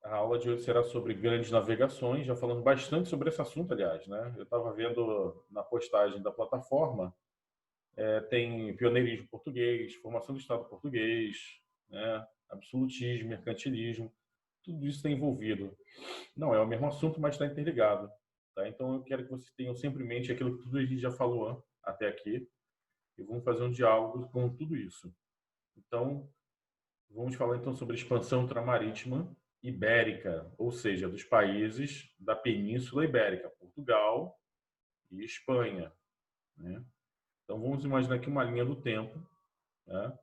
A aula de hoje será sobre grandes navegações, já falando bastante sobre esse assunto, aliás, né? Eu estava vendo na postagem da plataforma, tem pioneirismo português, formação do Estado português, né? Absolutismo, mercantilismo, tudo isso está envolvido. Não é o mesmo assunto, mas está interligado. Tá? Então, eu quero que vocês tenham sempre em mente aquilo que tudo a gente já falou até aqui, e vamos fazer um diálogo com tudo isso. Então, vamos falar então sobre a expansão ultramarítima ibérica, ou seja, dos países da Península Ibérica, Portugal e Espanha, né? Então vamos imaginar aqui uma linha do tempo, né?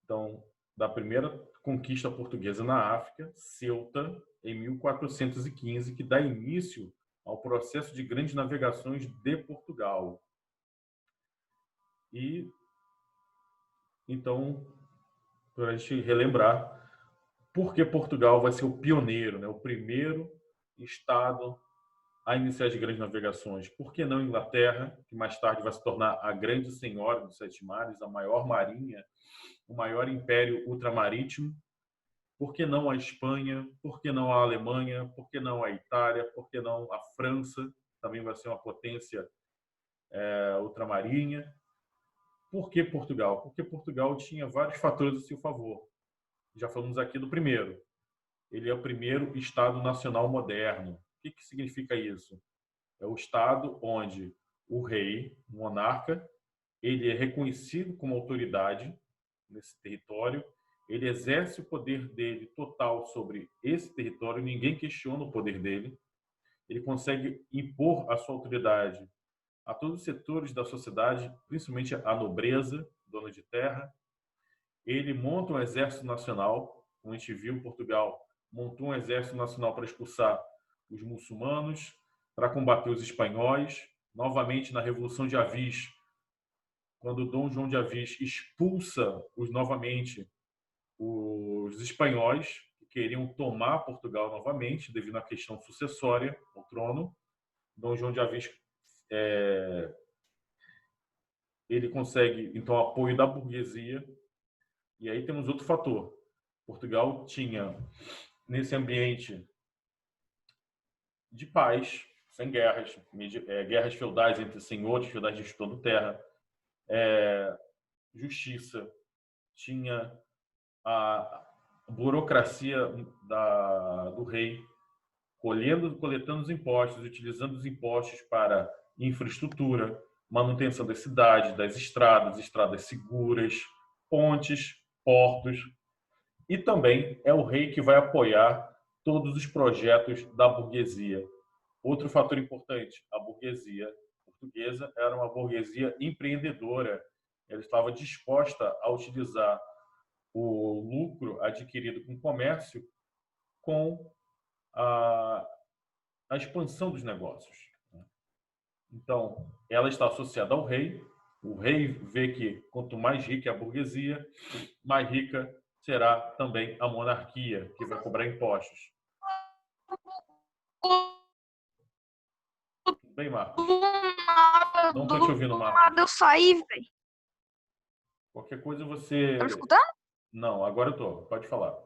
Então, da primeira conquista portuguesa na África, Ceuta, em 1415, que dá início ao processo de grandes navegações de Portugal. E então, para a gente relembrar, por que Portugal vai ser o pioneiro, né? O primeiro estado a iniciar as grandes navegações? Por que não Inglaterra, que mais tarde vai se tornar a grande senhora dos sete mares, a maior marinha, o maior império ultramarítimo? Por que não a Espanha? Por que não a Alemanha? Por que não a Itália? Por que não a França? Também vai ser uma potência ultramarinha. Por que Portugal? Porque Portugal tinha vários fatores a seu favor. Já falamos aqui do primeiro. Ele é o primeiro Estado nacional moderno. O que significa isso? É o Estado onde o rei, o monarca, ele é reconhecido como autoridade nesse território, ele exerce o poder dele total sobre esse território, ninguém questiona o poder dele, ele consegue impor a sua autoridade a todos os setores da sociedade, principalmente a nobreza, dona de terra. Ele monta um exército nacional, como a gente viu, Portugal montou um exército nacional para expulsar os muçulmanos, para combater os espanhóis. Novamente, na Revolução de Avis, quando Dom João de Avis expulsa novamente os espanhóis, que queriam tomar Portugal novamente, devido à questão sucessória ao trono. Dom João de Avis ele consegue, então, apoio da burguesia. E aí temos outro fator. Portugal tinha, nesse ambiente de paz, sem guerras, guerras feudais entre senhores, feudais disputando terra, justiça, tinha a burocracia do rei, coletando os impostos, utilizando os impostos para infraestrutura, manutenção das cidades, das estradas, estradas seguras, pontes, portos. E também é o rei que vai apoiar todos os projetos da burguesia. Outro fator importante, a burguesia portuguesa era uma burguesia empreendedora. Ela estava disposta a utilizar o lucro adquirido com o comércio com a, a expansão dos negócios. Então, ela está associada ao rei. O rei vê que quanto mais rica é a burguesia, mais rica será também a monarquia, que vai cobrar impostos. Tudo bem, Marcos? Não estou te ouvindo, Marcos. Do nada eu saí, velho. Qualquer coisa você... Tá me escutando? Não, agora eu tô. Pode falar.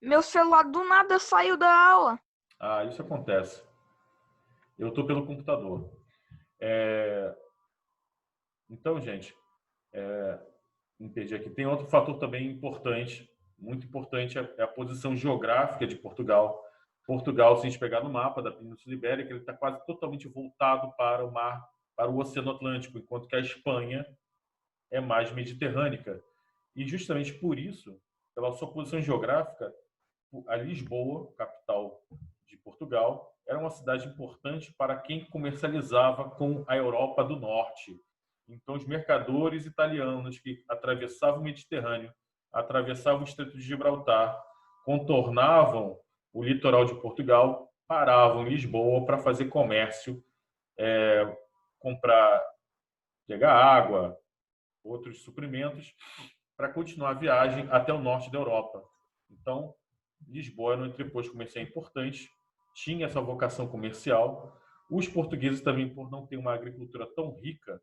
Meu celular do nada saiu da aula. Ah, isso acontece. Eu estou pelo computador. Então, gente, entendi aqui. Tem outro fator também importante, muito importante, é a posição geográfica de Portugal. Portugal, se a gente pegar no mapa da Península Ibérica, ele está quase totalmente voltado para o mar, para o Oceano Atlântico, enquanto que a Espanha é mais mediterrânea. E justamente por isso, pela sua posição geográfica, a Lisboa, capital de Portugal, era uma cidade importante para quem comercializava com a Europa do Norte. Então, os mercadores italianos que atravessavam o Mediterrâneo, atravessavam o Estreito de Gibraltar, contornavam o litoral de Portugal, paravam em Lisboa para fazer comércio, comprar, pegar água, outros suprimentos, para continuar a viagem até o norte da Europa. Então, Lisboa era um entreposto comercial importante, tinha essa vocação comercial. Os portugueses também, por não ter uma agricultura tão rica,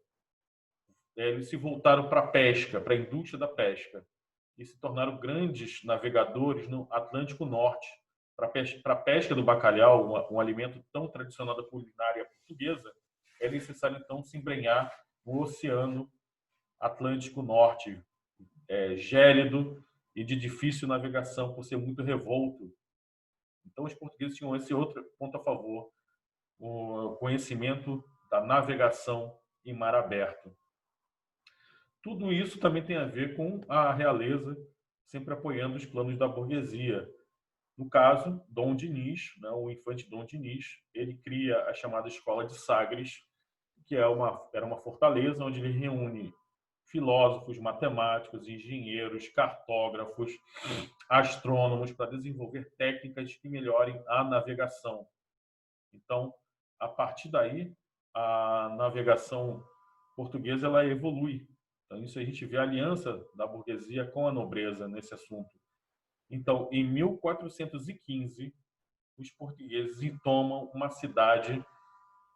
eles se voltaram para a pesca, para a indústria da pesca. e se tornaram grandes navegadores no Atlântico Norte. Para a pesca do bacalhau, um alimento tão tradicional da culinária portuguesa, é necessário, então, se embrenhar no Oceano Atlântico Norte, gélido e de difícil navegação, por ser muito revolto. Então, os portugueses tinham esse outro ponto a favor, o conhecimento da navegação em mar aberto. Tudo isso também tem a ver com a realeza sempre apoiando os planos da burguesia. No caso, Dom Dinis, né, o infante Dom Dinis, ele cria a chamada Escola de Sagres, que era uma fortaleza onde ele reúne filósofos, matemáticos, engenheiros, cartógrafos, astrônomos para desenvolver técnicas que melhorem a navegação. Então, a partir daí, a navegação portuguesa ela evolui. Então, isso a gente vê a aliança da burguesia com a nobreza nesse assunto. Então, em 1415, os portugueses tomam uma cidade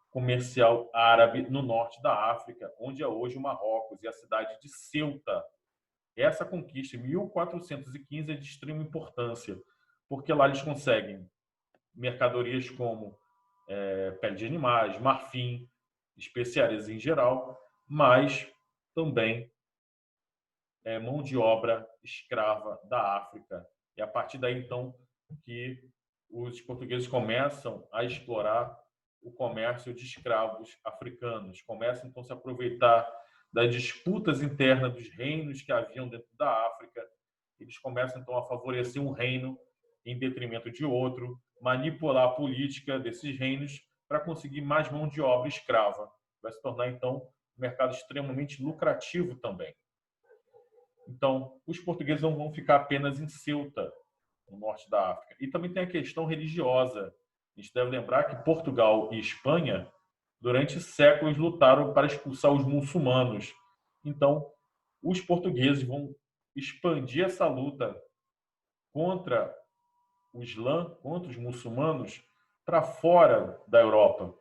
comercial árabe no norte da África, onde é hoje o Marrocos, e a cidade de Ceuta. Essa conquista, em 1415, é de extrema importância, porque lá eles conseguem mercadorias como pele de animais, marfim, especiarias em geral, mas também mão de obra escrava da África. E a partir daí, então, que os portugueses começam a explorar o comércio de escravos africanos, começam então a se aproveitar das disputas internas dos reinos que haviam dentro da África. Eles começam então a favorecer um reino em detrimento de outro, manipular a política desses reinos para conseguir mais mão de obra escrava. Vai se tornar então um mercado extremamente lucrativo também. Então, os portugueses não vão ficar apenas em Ceuta, no norte da África. E também tem a questão religiosa. A gente deve lembrar que Portugal e Espanha, durante séculos, lutaram para expulsar os muçulmanos. Então, os portugueses vão expandir essa luta contra o Islã, contra os muçulmanos, para fora da Europa,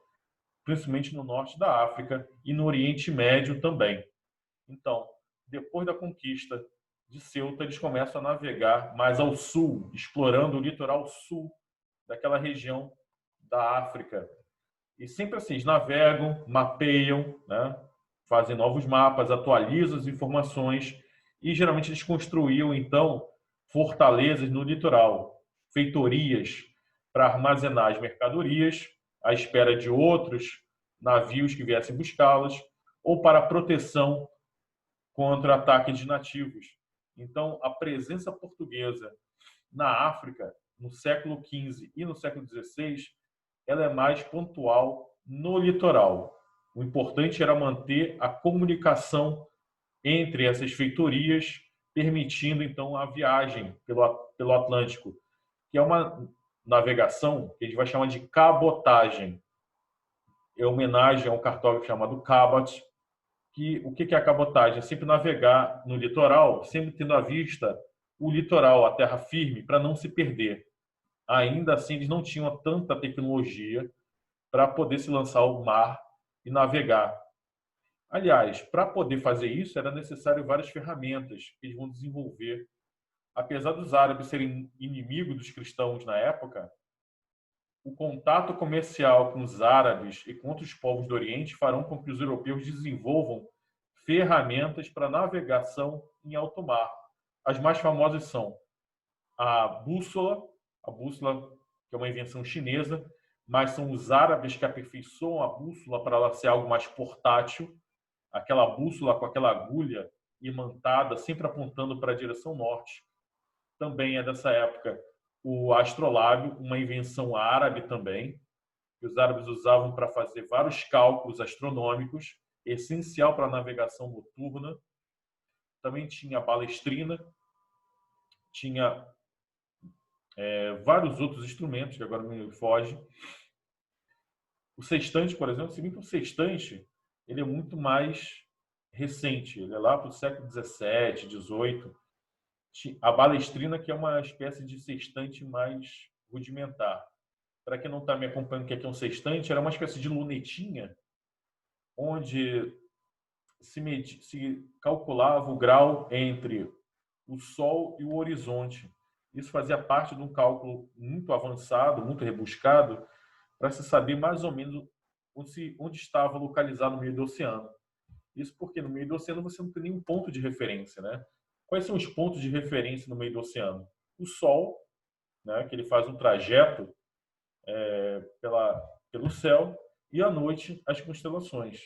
principalmente no norte da África e no Oriente Médio também. Então, depois da conquista de Ceuta, eles começam a navegar mais ao sul, explorando o litoral sul daquela região da África. E sempre assim, eles navegam, mapeiam, né? Fazem novos mapas, atualizam as informações e geralmente eles construíam, então, fortalezas no litoral, feitorias para armazenar as mercadorias à espera de outros navios que viessem buscá-las ou para proteção contra ataques de nativos. Então, a presença portuguesa na África, no século XV e no século XVI, ela é mais pontual no litoral. O importante era manter a comunicação entre essas feitorias, permitindo, então, a viagem pelo Atlântico, que é uma navegação que a gente vai chamar de cabotagem. É homenagem a um cartógrafo chamado Cabot, que o que é a cabotagem? É sempre navegar no litoral, sempre tendo à vista o litoral, a terra firme, para não se perder. Ainda assim, eles não tinham tanta tecnologia para poder se lançar ao mar e navegar. Aliás, para poder fazer isso, era necessário várias ferramentas que eles vão desenvolver. Apesar dos árabes serem inimigos dos cristãos na época, o contato comercial com os árabes e com outros povos do Oriente farão com que os europeus desenvolvam ferramentas para navegação em alto mar. As mais famosas são a bússola que é uma invenção chinesa, mas são os árabes que aperfeiçoam a bússola para ela ser algo mais portátil, aquela bússola com aquela agulha imantada, sempre apontando para a direção norte. Também é dessa época o astrolábio, uma invenção árabe também, que os árabes usavam para fazer vários cálculos astronômicos, essencial para a navegação noturna. Também tinha a balestrina, tinha vários outros instrumentos, que agora me foge. O sextante, por exemplo, se bem que o sextante ele é muito mais recente, ele é lá para o século XVII, XVIII. A balestrina, que é uma espécie de sextante mais rudimentar. Para quem não está me acompanhando, o que é um sextante, era uma espécie de lunetinha, onde se calculava o grau entre o Sol e o horizonte. Isso fazia parte de um cálculo muito avançado, muito rebuscado, para se saber mais ou menos onde estava localizado no meio do oceano. Isso porque no meio do oceano você não tem nenhum ponto de referência, né? Quais são os pontos de referência no meio do oceano? O Sol, né, que ele faz um trajeto pelo céu, e à noite as constelações.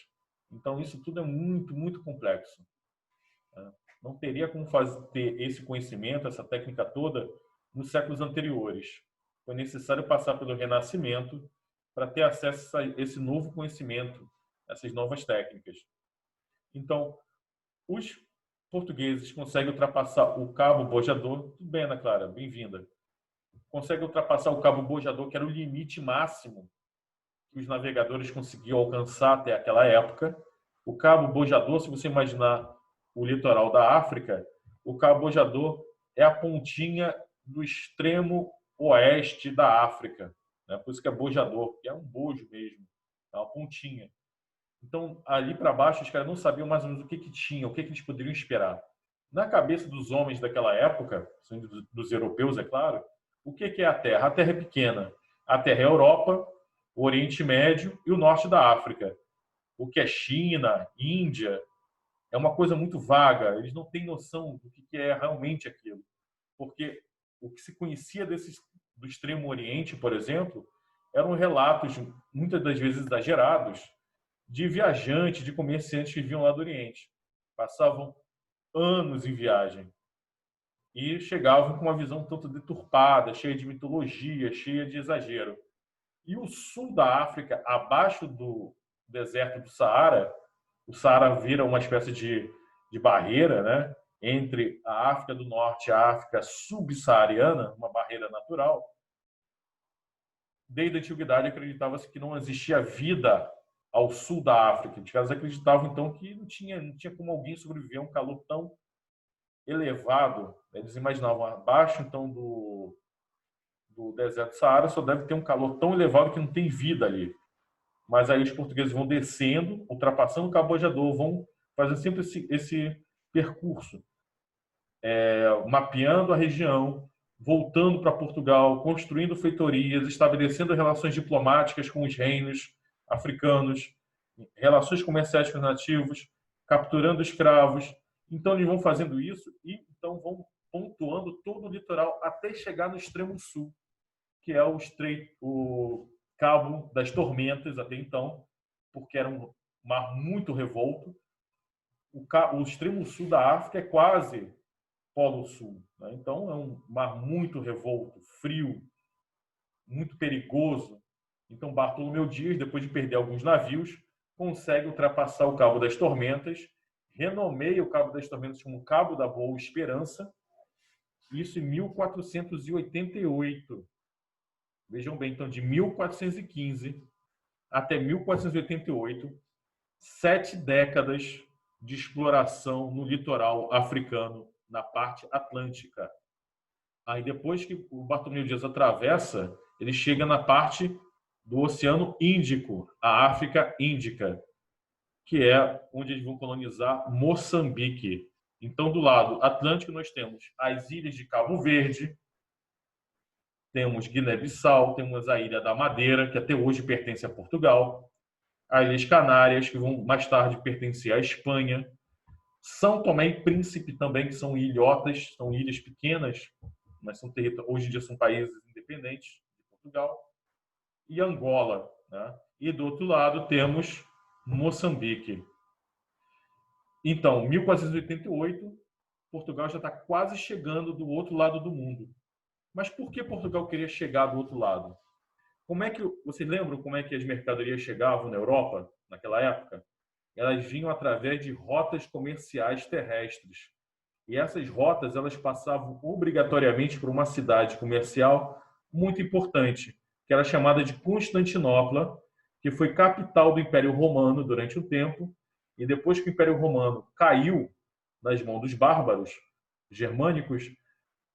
Então isso tudo é muito, muito complexo. Não teria como ter esse conhecimento, essa técnica toda, nos séculos anteriores. Foi necessário passar pelo Renascimento para ter acesso a esse novo conhecimento, essas novas técnicas. Então, os portugueses conseguem ultrapassar o Cabo Bojador. Tudo bem, Ana Clara, bem-vinda. Conseguem ultrapassar o Cabo Bojador, que era o limite máximo que os navegadores conseguiam alcançar até aquela época. O Cabo Bojador, se você imaginar o litoral da África, o Cabo Bojador é a pontinha do extremo oeste da África, né? Por isso que é bojador, que é um bojo mesmo, é uma pontinha. Então, ali para baixo, os caras não sabiam mais ou menos o que tinha, o que eles poderiam esperar. Na cabeça dos homens daquela época, dos europeus, é claro, o que é a Terra? A Terra é pequena. A Terra é a Europa, o Oriente Médio e o norte da África. O que é China, Índia, é uma coisa muito vaga. Eles não têm noção do que é realmente aquilo. Porque o que se conhecia do Extremo Oriente, por exemplo, eram relatos, muitas das vezes exagerados, de viajantes, de comerciantes que vinham lá do Oriente. Passavam anos em viagem e chegavam com uma visão tanto deturpada, cheia de mitologia, cheia de exagero. E o sul da África, abaixo do deserto do Saara, o Saara vira uma espécie de barreira, né, entre a África do Norte e a África subsaariana, uma barreira natural. Desde a antiguidade acreditava-se que não existia vida ao sul da África. Os caras acreditavam então que não tinha como alguém sobreviver a um calor tão elevado. Eles imaginavam abaixo então do deserto do Saara só deve ter um calor tão elevado que não tem vida ali. Mas aí os portugueses vão descendo, ultrapassando o Cabo Bojador, vão fazendo sempre esse percurso, mapeando a região, voltando para Portugal, construindo feitorias, estabelecendo relações diplomáticas com os reinos africanos, relações comerciais com os nativos, capturando escravos. Então eles vão fazendo isso e então vão pontuando todo o litoral até chegar no extremo sul, que é o Cabo das Tormentas até então, porque era um mar muito revolto. O extremo sul da África é quase Polo Sul, né? Então é um mar muito revolto, frio, muito perigoso. Então Bartolomeu Dias, depois de perder alguns navios, consegue ultrapassar o Cabo das Tormentas, renomeia o Cabo das Tormentas como Cabo da Boa Esperança, isso em 1488. Vejam bem, então, de 1415 até 1488, 7 décadas de exploração no litoral africano, na parte atlântica. Aí, depois que o Bartolomeu Dias atravessa, ele chega na parte do Oceano Índico, a África Índica, que é onde eles vão colonizar Moçambique. Então, do lado atlântico, nós temos as ilhas de Cabo Verde, temos Guiné-Bissau, temos a Ilha da Madeira, que até hoje pertence a Portugal, as Ilhas Canárias, que vão mais tarde pertencer à Espanha, São Tomé e Príncipe também, que são ilhotas, são ilhas pequenas, mas são hoje em dia são países independentes de Portugal, e Angola, né? E do outro lado temos Moçambique. Então, 1488, Portugal já está quase chegando do outro lado do mundo. Mas por que Portugal queria chegar do outro lado? Vocês lembram como é que as mercadorias chegavam na Europa naquela época? Elas vinham através de rotas comerciais terrestres. E essas rotas elas passavam obrigatoriamente por uma cidade comercial muito importante, que era chamada de Constantinopla, que foi capital do Império Romano durante um tempo, e depois que o Império Romano caiu nas mãos dos bárbaros germânicos,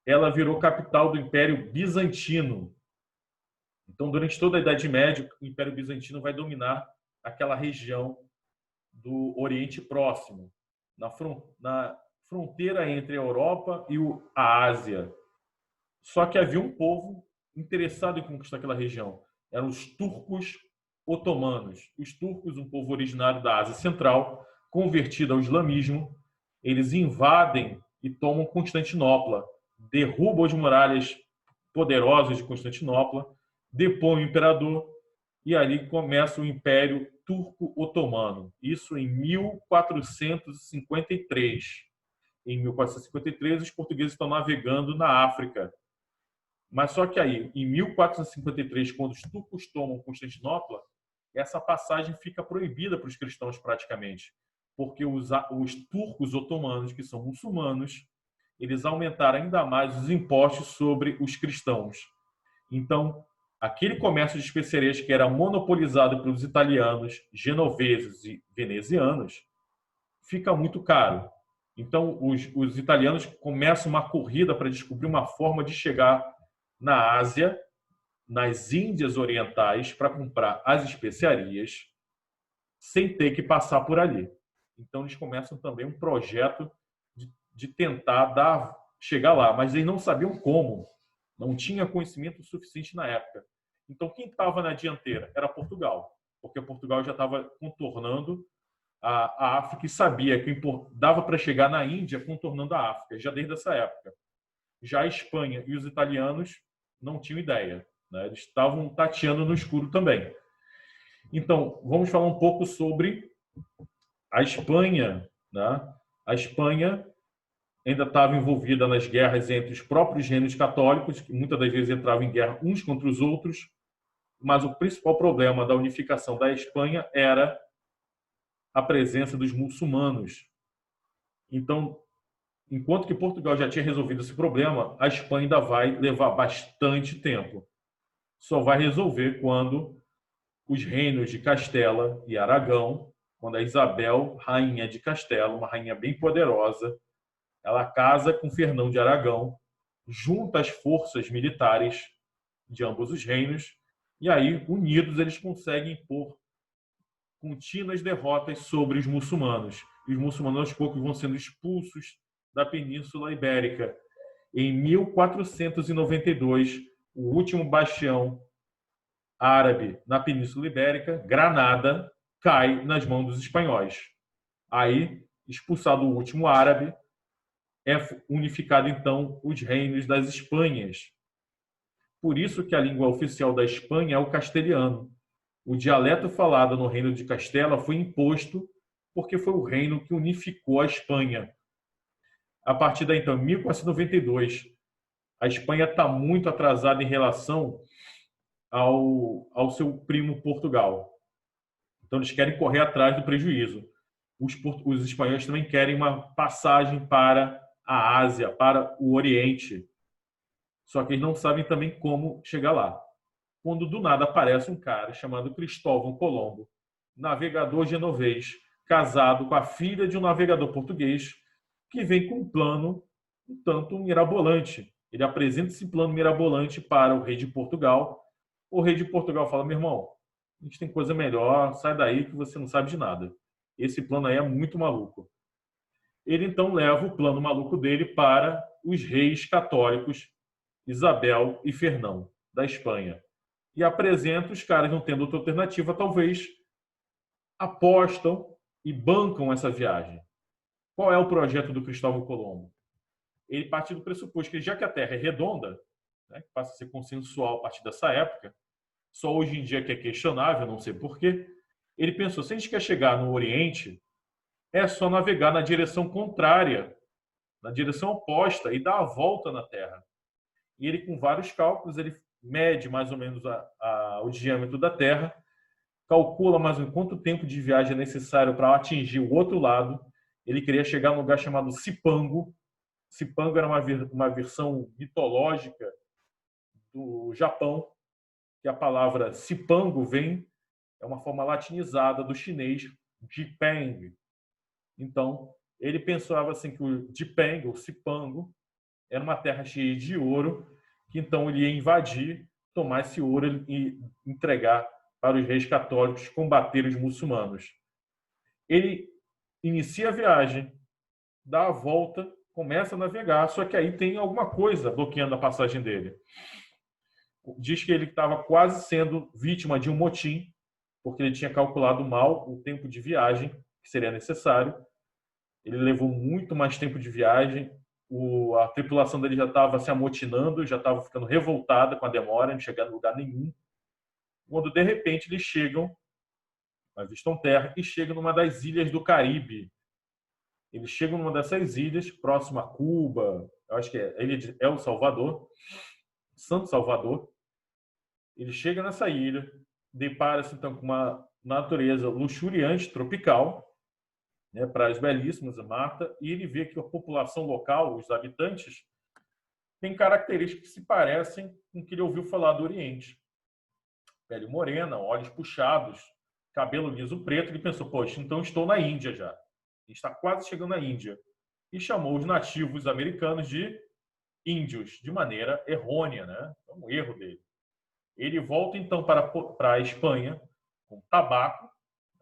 ela virou capital do Império Bizantino. Então, durante toda a Idade Média, o Império Bizantino vai dominar aquela região do Oriente Próximo, na fronteira entre a Europa e a Ásia. Só que havia um povo interessado em conquistar aquela região. Eram os turcos otomanos. Os turcos, um povo originário da Ásia Central, convertido ao islamismo, eles invadem e tomam Constantinopla, derrubam as muralhas poderosas de Constantinopla, depõem o imperador e ali começa o Império Turco-Otomano. Isso em 1453. Em 1453, os portugueses estão navegando na África. Mas só que aí, em 1453, quando os turcos tomam Constantinopla, essa passagem fica proibida para os cristãos praticamente, porque os turcos otomanos, que são muçulmanos, eles aumentaram ainda mais os impostos sobre os cristãos. Então, aquele comércio de especiarias que era monopolizado pelos italianos, genoveses e venezianos, fica muito caro. Então, os italianos começam uma corrida para descobrir uma forma de chegar na Ásia, nas Índias Orientais, para comprar as especiarias, sem ter que passar por ali. Então, eles começam também um projeto de tentar chegar lá, mas eles não sabiam como. Não tinha conhecimento suficiente na época. Então, quem estava na dianteira era Portugal, porque Portugal já estava contornando a África e sabia que dava para chegar na Índia contornando a África, já desde essa época. Já a Espanha e os italianos não tinham ideia, né? Eles estavam tateando no escuro também. Então, vamos falar um pouco sobre a Espanha, né? A Espanha ainda estava envolvida nas guerras entre os próprios reinos católicos, que muitas das vezes entravam em guerra uns contra os outros, mas o principal problema da unificação da Espanha era a presença dos muçulmanos. Então, enquanto que Portugal já tinha resolvido esse problema, a Espanha ainda vai levar bastante tempo. Só vai resolver quando os reinos de Castela e Aragão, quando a Isabel, rainha de Castela, uma rainha bem poderosa, ela casa com Fernão de Aragão, junta as forças militares de ambos os reinos, e aí, unidos, eles conseguem impor contínuas derrotas sobre os muçulmanos. E os muçulmanos, aos poucos, vão sendo expulsos da Península Ibérica. Em 1492, o último bastião árabe na Península Ibérica, Granada, cai nas mãos dos espanhóis. Aí, expulsado o último árabe, é unificado, então, os reinos das Espanhas. Por isso que a língua oficial da Espanha é o castelhano. O dialeto falado no reino de Castela foi imposto porque foi o reino que unificou a Espanha. A partir daí, então, em 1492, a Espanha está muito atrasada em relação ao seu primo Portugal. Então, eles querem correr atrás do prejuízo. Os espanhóis também querem uma passagem para a Ásia, para o Oriente. Só que eles não sabem também como chegar lá. Quando do nada aparece um cara chamado Cristóvão Colombo, navegador genovês, casado com a filha de um navegador português, que vem com um plano um tanto mirabolante. Ele apresenta esse plano mirabolante para o rei de Portugal. O rei de Portugal fala: meu irmão, a gente tem coisa melhor, sai daí que você não sabe de nada. Esse plano aí é muito maluco. Ele então leva o plano maluco dele para os reis católicos Isabel e Fernão, da Espanha. E apresenta, os caras não tendo outra alternativa, talvez apostam e bancam essa viagem. Qual é o projeto do Cristóvão Colombo? Ele parte do pressuposto que, já que a Terra é redonda, né, que passa a ser consensual a partir dessa época, só hoje em dia que é questionável, não sei porquê, ele pensou: se a gente quer chegar no Oriente, é só navegar na direção contrária, na direção oposta, e dar a volta na Terra. E ele, com vários cálculos, ele mede mais ou menos o diâmetro da Terra, calcula mais ou menos quanto tempo de viagem é necessário para atingir o outro lado. Ele queria chegar num lugar chamado Cipango. Cipango era uma versão mitológica do Japão, que a palavra Cipango é uma forma latinizada do chinês Jipeng. Então, ele pensava assim que o Jipeng, o Cipango, era uma terra cheia de ouro, que então ele ia invadir, tomar esse ouro e entregar para os reis católicos combater os muçulmanos. Ele inicia a viagem, dá a volta, começa a navegar, só que aí tem alguma coisa bloqueando a passagem dele. Diz que ele estava quase sendo vítima de um motim, porque ele tinha calculado mal o tempo de viagem que seria necessário. Ele levou muito mais tempo de viagem, a tripulação dele já estava se amotinando, já estava ficando revoltada com a demora, não chegando em lugar nenhum. Quando, de repente, eles chegam, avistam terra, e chegam numa das ilhas do Caribe. Eles chegam numa dessas ilhas, próximo a Cuba, eu acho que é a ilha de El Salvador, Santo Salvador. Ele chega nessa ilha, depara-se então com uma natureza luxuriante, tropical, né, praias belíssimas, mata, e ele vê que a população local, os habitantes, tem características que se parecem com o que ele ouviu falar do Oriente. Pele morena, olhos puxados, cabelo liso preto. Ele pensou, poxa, então estou na Índia já. Está quase chegando na Índia. E chamou os nativos americanos de índios, de maneira errônea, né? É um erro dele. Ele volta então para a Espanha com tabaco.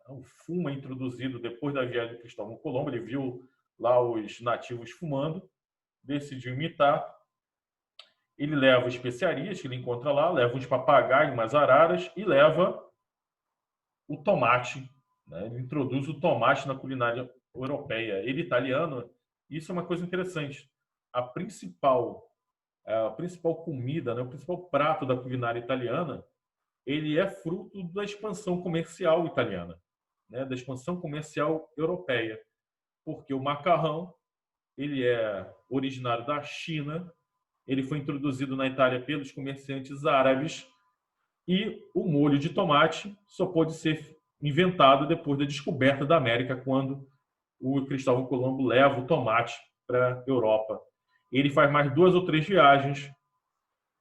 O fumo é introduzido depois da viagem de Cristóvão Colombo. Ele viu lá os nativos fumando, decidiu imitar. Ele leva especiarias que ele encontra lá, leva uns papagaios, umas araras e leva o tomate. Né? Ele introduz o tomate na culinária europeia. Ele italiano, isso é uma coisa interessante. A principal comida, né? O principal prato da culinária italiana, ele é fruto da expansão comercial italiana, né? Da expansão comercial europeia. Porque o macarrão, ele é originário da China, ele foi introduzido na Itália pelos comerciantes árabes e o molho de tomate só pôde ser inventado depois da descoberta da América, quando o Cristóvão Colombo leva o tomate para a Europa. Ele faz mais 2 ou 3 viagens,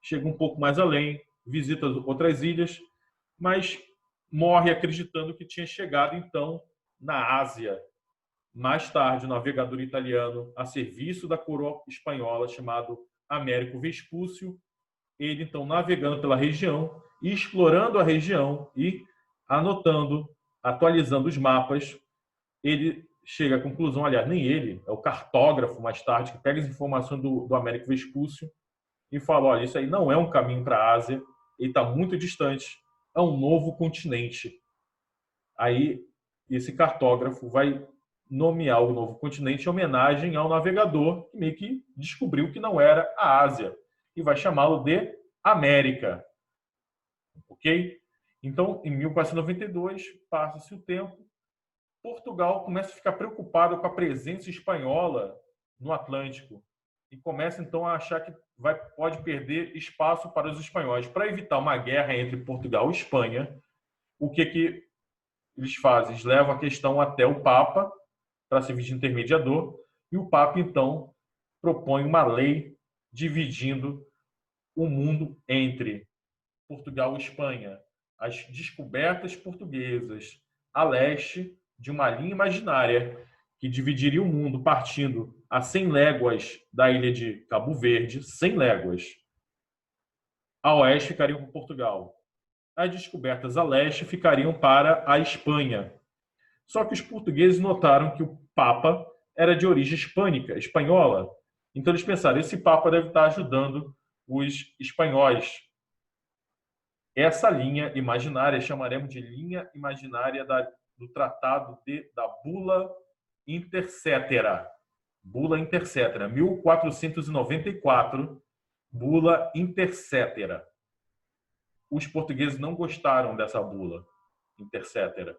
chega um pouco mais além, visita outras ilhas, mas morre acreditando que tinha chegado então na Ásia. Mais tarde, o navegador italiano a serviço da coroa espanhola, chamado Américo Vespúcio, ele então navegando pela região e explorando a região e anotando, atualizando os mapas, ele chega à conclusão, aliás, nem ele, é o cartógrafo mais tarde, que pega as informações do Américo Vespúcio e fala, olha, isso aí não é um caminho para a Ásia, ele está muito distante, é um novo continente. Aí, esse cartógrafo vai nomear o novo continente em homenagem ao navegador que meio que descobriu que não era a Ásia e vai chamá-lo de América. Ok? Então, em 1492, passa-se o tempo, Portugal começa a ficar preocupado com a presença espanhola no Atlântico e começa então a achar que pode perder espaço para os espanhóis. Para evitar uma guerra entre Portugal e Espanha, o que eles fazem? Eles levam a questão até o Papa para servir de intermediador, e o Papa então propõe uma lei dividindo o mundo entre Portugal e Espanha. As descobertas portuguesas a leste de uma linha imaginária que dividiria o mundo partindo a 100 léguas da ilha de Cabo Verde, 100 léguas. A oeste ficariam com Portugal. As descobertas a leste ficariam para a Espanha. Só que os portugueses notaram que o Papa era de origem hispânica, espanhola. Então eles pensaram, esse Papa deve estar ajudando os espanhóis. Essa linha imaginária chamaremos de linha imaginária do Tratado da Bula Intercetera. Bula Intercetera, 1494, Bula Intercetera. Os portugueses não gostaram dessa bula Intercetera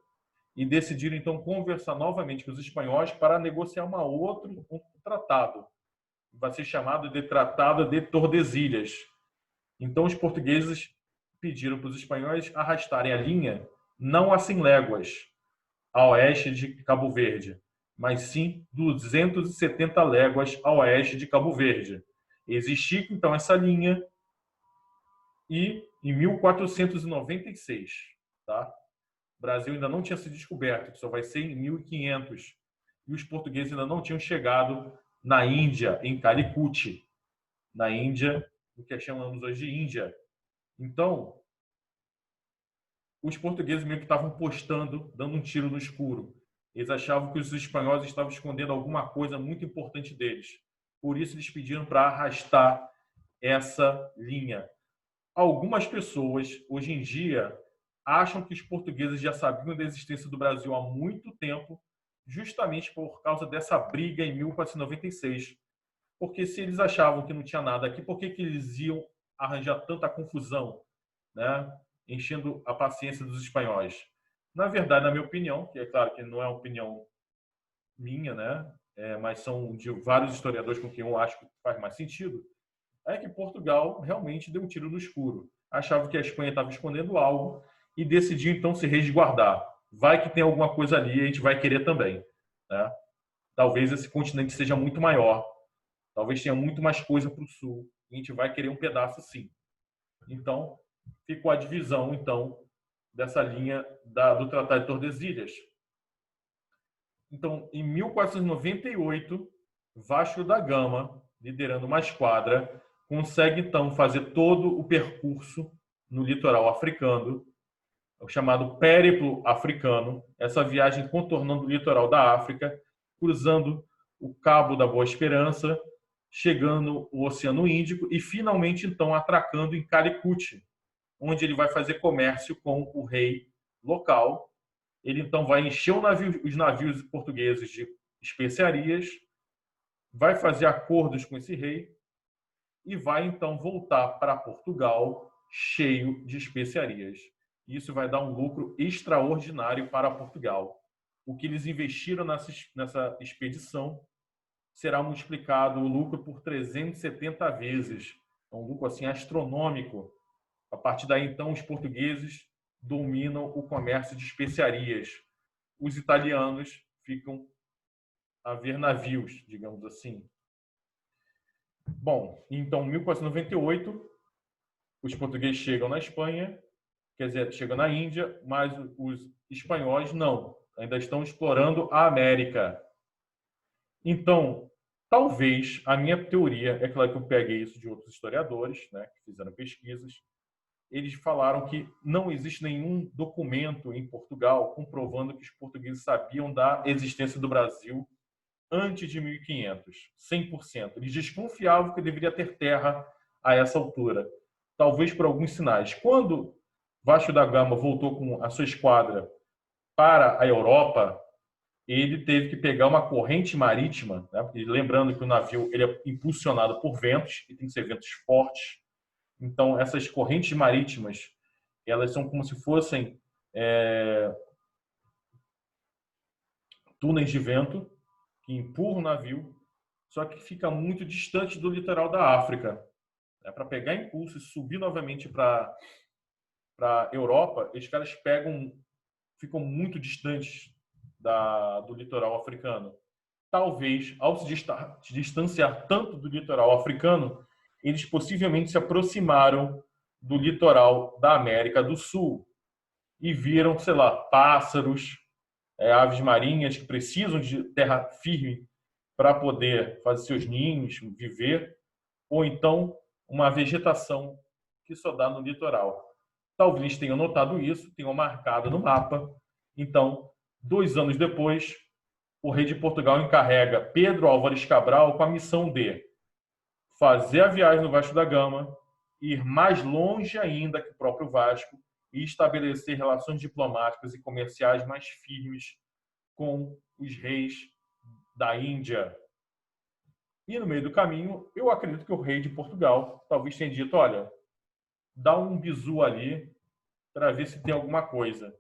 e decidiram então conversar novamente com os espanhóis para negociar um tratado. Vai ser chamado de Tratado de Tordesilhas. Então os portugueses pediram para os espanhóis arrastarem a linha não a 100 léguas a oeste de Cabo Verde, mas sim 270 léguas a oeste de Cabo Verde. Existia então essa linha e em 1496, tá? O Brasil ainda não tinha sido descoberto, que só vai ser em 1500. E os portugueses ainda não tinham chegado na Índia, em Calicut, na Índia, o que chamamos hoje de Índia. Então, os portugueses meio que estavam postando, dando um tiro no escuro. Eles achavam que os espanhóis estavam escondendo alguma coisa muito importante deles. Por isso, eles pediram para arrastar essa linha. Algumas pessoas, hoje em dia, acham que os portugueses já sabiam da existência do Brasil há muito tempo, justamente por causa dessa briga em 1496. Porque se eles achavam que não tinha nada aqui, por que eles iam arranjar tanta confusão, né? Enchendo a paciência dos espanhóis? Na verdade, na minha opinião, que é claro que não é uma opinião minha, né? Mas são de vários historiadores com quem eu acho que faz mais sentido, é que Portugal realmente deu um tiro no escuro. Achava que a Espanha estava escondendo algo e decidiu então se resguardar. Vai que tem alguma coisa ali e a gente vai querer também, né? Talvez esse continente seja muito maior, talvez tenha muito mais coisa para o sul e a gente vai querer um pedaço sim. Então, ficou a divisão então dessa linha do Tratado de Tordesilhas. Então, em 1498, Vasco da Gama, liderando uma esquadra, consegue então fazer todo o percurso no litoral africano, o chamado Périplo Africano, essa viagem contornando o litoral da África, cruzando o Cabo da Boa Esperança, chegando no Oceano Índico e finalmente então atracando em Calicut, onde ele vai fazer comércio com o rei local. Ele então vai encher os navios portugueses de especiarias, vai fazer acordos com esse rei e vai então voltar para Portugal cheio de especiarias. Isso vai dar um lucro extraordinário para Portugal. O que eles investiram nessa expedição será multiplicado o lucro por 370 vezes. É um lucro assim astronômico. A partir daí, então, os portugueses dominam o comércio de especiarias. Os italianos ficam a ver navios, digamos assim. Bom, então, em 1498, os portugueses chegam na Espanha, quer dizer, chegam na Índia, mas os espanhóis não, ainda estão explorando a América. Então, talvez, a minha teoria, é claro que eu peguei isso de outros historiadores, né, que fizeram pesquisas, eles falaram que não existe nenhum documento em Portugal comprovando que os portugueses sabiam da existência do Brasil antes de 1500, 100%. Eles desconfiavam que deveria ter terra a essa altura, talvez por alguns sinais. Quando Vasco da Gama voltou com a sua esquadra para a Europa, ele teve que pegar uma corrente marítima, né? Lembrando que o navio ele é impulsionado por ventos, e tem que ser ventos fortes. Então, essas correntes marítimas, elas são como se fossem túneis de vento que empurram o navio, só que fica muito distante do litoral da África. Para pegar impulso e subir novamente para a Europa, esses caras ficam muito distantes do litoral africano. Talvez, ao se distanciar tanto do litoral africano, eles possivelmente se aproximaram do litoral da América do Sul e viram, sei lá, pássaros, aves marinhas que precisam de terra firme para poder fazer seus ninhos, viver, ou então uma vegetação que só dá no litoral. Talvez tenham notado isso, tenham marcado no mapa. Então, 2 anos depois, o rei de Portugal encarrega Pedro Álvares Cabral com a missão de fazer a viagem no Vasco da Gama, ir mais longe ainda que o próprio Vasco e estabelecer relações diplomáticas e comerciais mais firmes com os reis da Índia. E no meio do caminho, eu acredito que o rei de Portugal talvez tenha dito, olha, dá um bizu ali para ver se tem alguma coisa.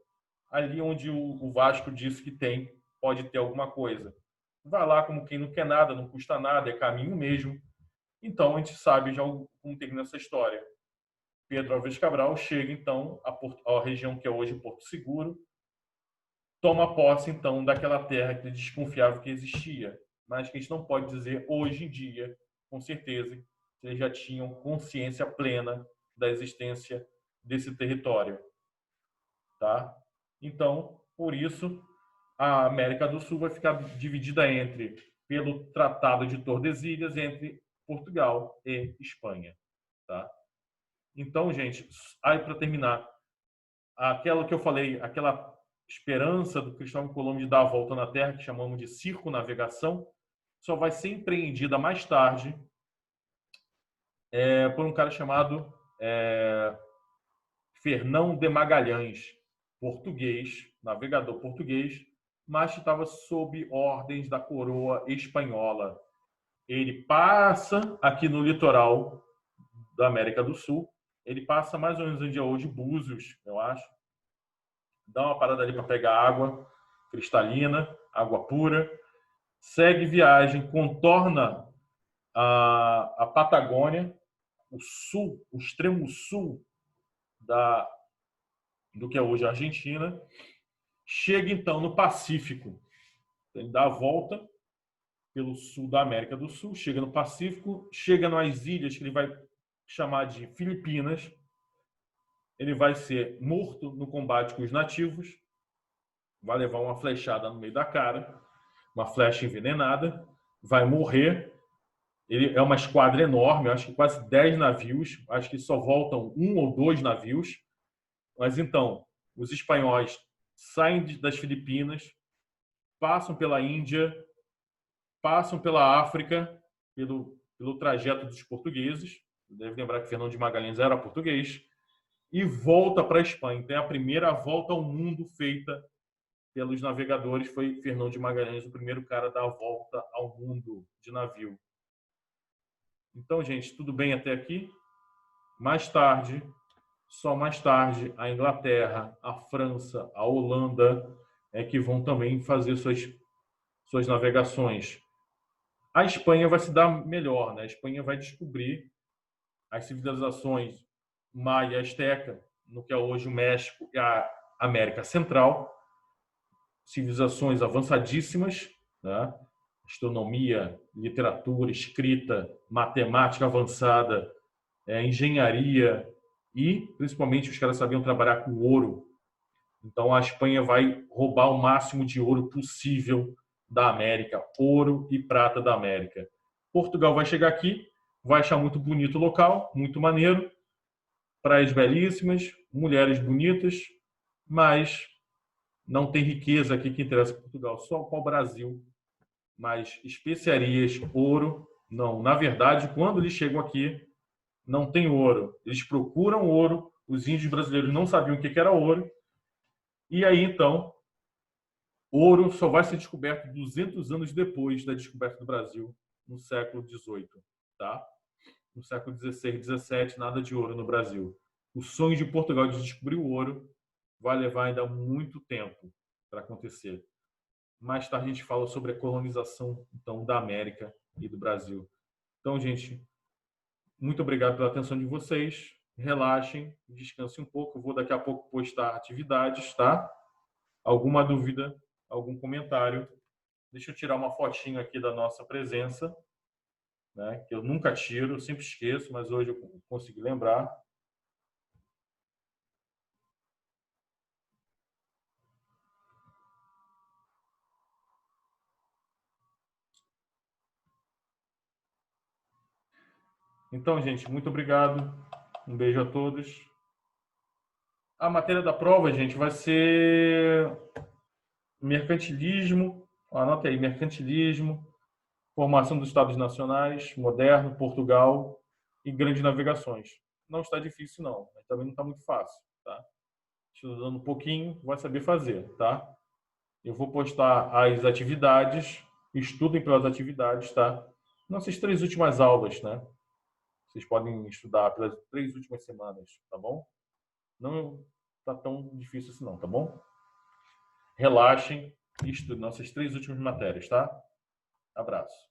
Ali onde o Vasco disse que tem, pode ter alguma coisa. Vai lá como quem não quer nada, não custa nada, é caminho mesmo. Então, a gente sabe já como termina essa história. Pedro Álvares Cabral chega, então, à região que é hoje Porto Seguro, toma posse, então, daquela terra que ele desconfiava que existia, mas que a gente não pode dizer hoje em dia, com certeza, que eles já tinham consciência plena da existência desse território. Tá? Então, por isso, a América do Sul vai ficar dividida pelo Tratado de Tordesilhas, entre Portugal e Espanha. Tá? Então, gente, aí para terminar, aquela que eu falei, aquela esperança do Cristóvão Colombo de dar a volta na Terra, que chamamos de circunnavegação, só vai ser empreendida mais tarde por um cara chamado Fernão de Magalhães, português, navegador português, mas que estava sob ordens da coroa espanhola. Ele passa aqui no litoral da América do Sul, ele passa mais ou menos onde é hoje Búzios, eu acho, dá uma parada ali para pegar água cristalina, água pura, segue viagem, contorna a Patagônia, o sul, o extremo sul do que é hoje a Argentina, chega então no Pacífico. Ele dá a volta pelo sul da América do Sul, chega no Pacífico, chega nas ilhas que ele vai chamar de Filipinas. Ele vai ser morto no combate com os nativos, vai levar uma flechada no meio da cara, uma flecha envenenada, vai morrer. Ele é uma esquadra enorme, acho que quase 10 navios, acho que só voltam 1 ou 2 navios. Mas então, os espanhóis saem das Filipinas, passam pela Índia, passam pela África, pelo trajeto dos portugueses. Deve lembrar que Fernão de Magalhães era português. E volta para a Espanha. Então, a primeira volta ao mundo feita pelos navegadores foi Fernão de Magalhães, o primeiro cara a dar a volta ao mundo de navio. Então, gente, tudo bem até aqui? Mais tarde, só mais tarde, a Inglaterra, a França, a Holanda que vão também fazer suas navegações. A Espanha vai se dar melhor, né? A Espanha vai descobrir as civilizações maia e asteca, no que é hoje o México e a América Central, civilizações avançadíssimas, né? Astronomia, literatura, escrita, matemática avançada, engenharia e, principalmente, os caras sabiam trabalhar com ouro. Então, a Espanha vai roubar o máximo de ouro possível da América, ouro e prata da América. Portugal vai chegar aqui, vai achar muito bonito o local, muito maneiro, praias belíssimas, mulheres bonitas, mas não tem riqueza aqui que interessa para Portugal, só para o Brasil. Mas especiarias, ouro, não. Na verdade, quando eles chegam aqui, não tem ouro. Eles procuram ouro, os índios brasileiros não sabiam o que era ouro, e aí, então, ouro só vai ser descoberto 200 anos depois da descoberta do Brasil, no século XVIII. Tá? No século XVI, XVII, nada de ouro no Brasil. O sonho de Portugal de descobrir o ouro vai levar ainda muito tempo para acontecer. Mais tarde a gente fala sobre a colonização então, da América e do Brasil. Então, gente, muito obrigado pela atenção de vocês. Relaxem, descansem um pouco. Eu vou daqui a pouco postar atividades, tá? Alguma dúvida, algum comentário? Deixa eu tirar uma fotinho aqui da nossa presença, né? Que eu nunca tiro, sempre esqueço, mas hoje eu consegui lembrar. Então, gente, muito obrigado. Um beijo a todos. A matéria da prova, gente, vai ser mercantilismo. Anota aí, mercantilismo, formação dos Estados Nacionais, moderno, Portugal e grandes navegações. Não está difícil, não. Mas também não está muito fácil, tá? Estudando um pouquinho, vai saber fazer, tá? Eu vou postar as atividades. Estudem pelas atividades, tá? Nossas 3 últimas aulas, né? Vocês podem estudar pelas 3 últimas semanas, tá bom? Não está tão difícil assim não, tá bom? Relaxem e estudem nossas 3 últimas matérias, tá? Abraço.